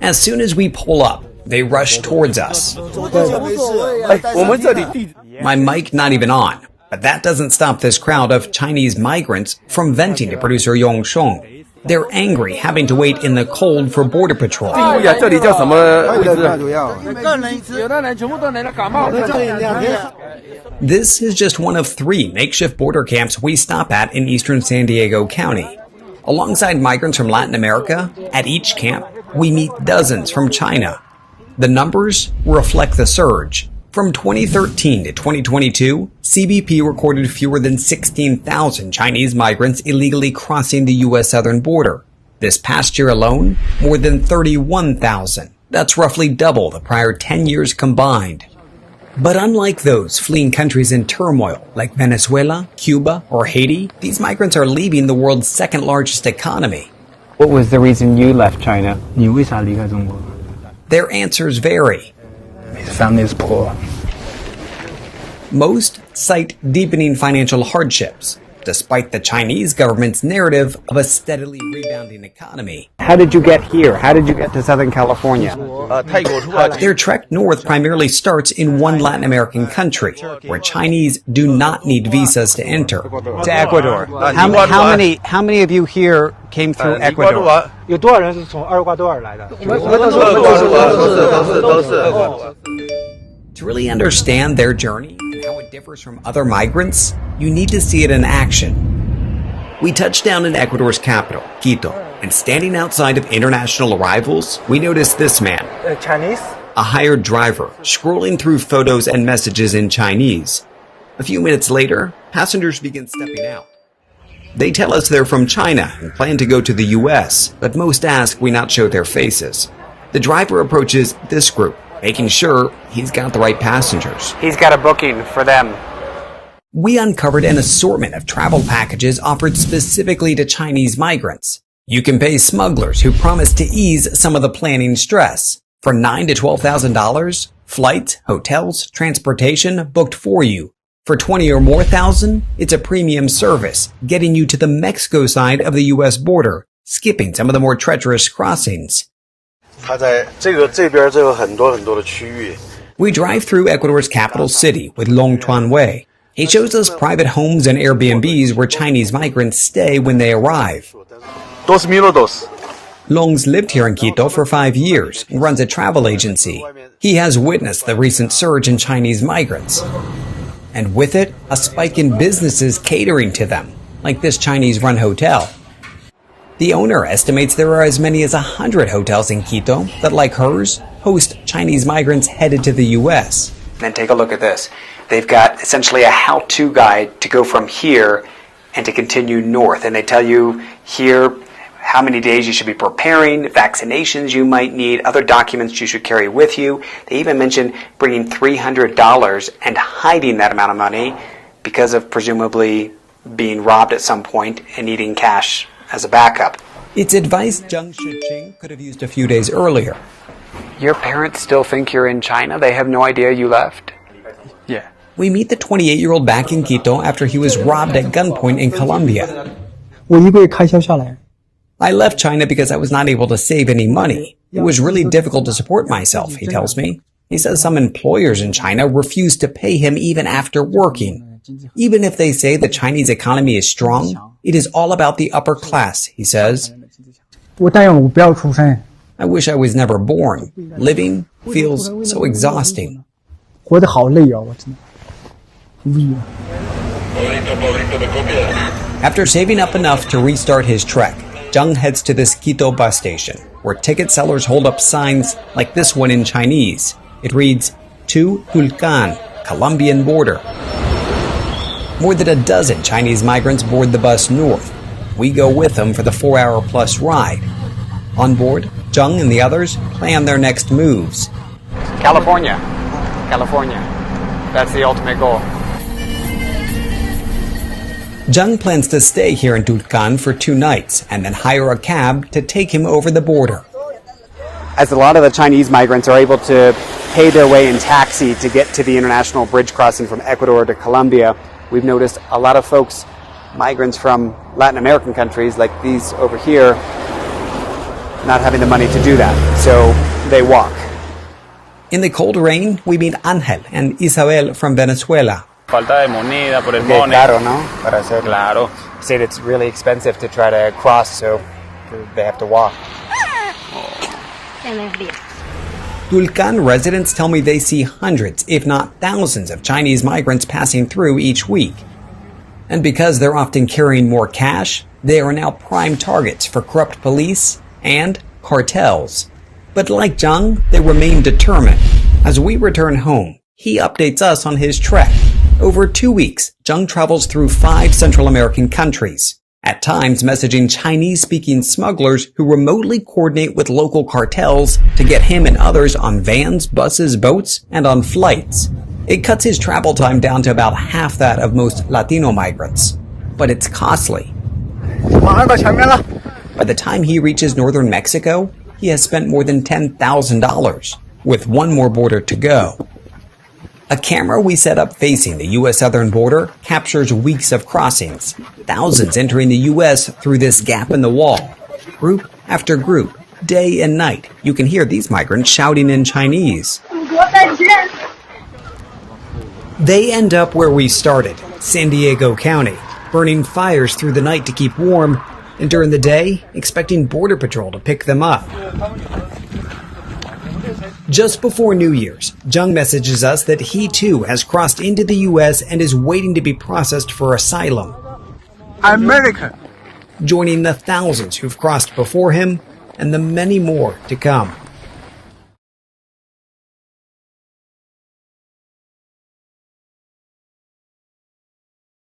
As soon as we pull up, they rush towards us. My mic not even on, but that doesn't stop this crowd of Chinese migrants from venting to producer Yong Shong. They're angry having to wait in the cold for border patrol. This is just one of 3 makeshift border camps we stop at in eastern San Diego County. Alongside migrants from Latin America, at each camp, we meet dozens from China. The numbers reflect the surge. From 2013 to 2022, CBP recorded fewer than 16,000 Chinese migrants illegally crossing the U.S. southern border. This past year alone, more than 31,000. That's roughly double the prior 10 years combined. But unlike those fleeing countries in turmoil like Venezuela, Cuba, or Haiti, these migrants are leaving the world's second largest economy. What was the reason you left China? Their answers vary. His family is poor. Most cite deepening financial hardships, despite the Chinese government's narrative of a steadily rebounding economy. How did you get here? How did you get to Southern California? Their trek north primarily starts in one Latin American country, where Chinese do not need visas to enter. To Ecuador. How many of you here came through Ecuador? To really understand their journey and how it differs from other migrants, you need to see it in action. We touched down in Ecuador's capital, Quito, and standing outside of international arrivals, we noticed this man. Chinese? A hired driver, scrolling through photos and messages in Chinese. A few minutes later, passengers begin stepping out. They tell us they're from China and plan to go to the U.S., but most ask we not show their faces. The driver approaches this group, making sure he's got the right passengers. He's got a booking for them. We uncovered an assortment of travel packages offered specifically to Chinese migrants. You can pay smugglers who promise to ease some of the planning stress. For $9,000 to $12,000, flights, hotels, transportation booked for you. For $20,000 or more, it's a premium service, getting you to the Mexico side of the U.S. border, skipping some of the more treacherous crossings. We drive through Ecuador's capital city with Long Tuan Way. He shows us private homes and Airbnbs where Chinese migrants stay when they arrive. Long's lived here in Quito for 5 years and runs a travel agency. He has witnessed the recent surge in Chinese migrants. And with it, a spike in businesses catering to them, like this Chinese-run hotel. The owner estimates there are as many as 100 hotels in Quito that, like hers, host Chinese migrants headed to the U.S. Then take a look at this. They've got essentially a how-to guide to go from here and to continue north. And they tell you here how many days you should be preparing, vaccinations you might need, other documents you should carry with you. They even mention bringing $300 and hiding that amount of money because of presumably being robbed at some point and needing cash as a backup. It's advice Zhang Shiqing could have used a few days earlier. Your parents still think you're in China? They have no idea you left? Yeah. We meet the 28-year-old back in Quito after he was robbed at gunpoint in Colombia. I left China because I was not able to save any money. It was really difficult to support myself, he tells me. He says some employers in China refuse to pay him even after working. Even if they say the Chinese economy is strong, it is all about the upper class, he says. I wish I was never born. Living feels so exhausting. After saving up enough to restart his trek, Zhang heads to this Quito bus station, where ticket sellers hold up signs like this one in Chinese. It reads, "To Tulcan, Colombian border." More than a dozen Chinese migrants board the bus north. We go with them for the 4-hour-plus ride. On board, Zhang and the others plan their next moves. California. That's the ultimate goal. Zhang plans to stay here in Tulcan for 2 nights and then hire a cab to take him over the border. As a lot of the Chinese migrants are able to pay their way in taxi to get to the international bridge crossing from Ecuador to Colombia, we've noticed a lot of folks, migrants from Latin American countries like these over here, not having the money to do that, so they walk. In the cold rain, we meet Angel and Isabel from Venezuela. Falta de moneda por el Okay, money. claro, no? Para hacer. Claro. Said it's really expensive to try to cross, so they have to walk. Tulcan residents tell me they see hundreds, if not thousands, of Chinese migrants passing through each week. And because they're often carrying more cash, they are now prime targets for corrupt police and cartels. But like Zhang, they remain determined. As we return home, he updates us on his trek. Over 2 weeks, Zhang travels through 5 Central American countries, at times messaging Chinese-speaking smugglers who remotely coordinate with local cartels to get him and others on vans, buses, boats, and on flights. It cuts his travel time down to about half that of most Latino migrants. But it's costly. By the time he reaches northern Mexico, he has spent more than $10,000, with one more border to go. A camera we set up facing the U.S. southern border captures weeks of crossings, thousands entering the U.S. through this gap in the wall. Group after group, day and night, you can hear these migrants shouting in Chinese. They end up where we started, San Diego County, burning fires through the night to keep warm, and during the day, expecting Border Patrol to pick them up. Just before New Year's, Zhang messages us that he too has crossed into the U.S. and is waiting to be processed for asylum. American. Joining the thousands who've crossed before him and the many more to come.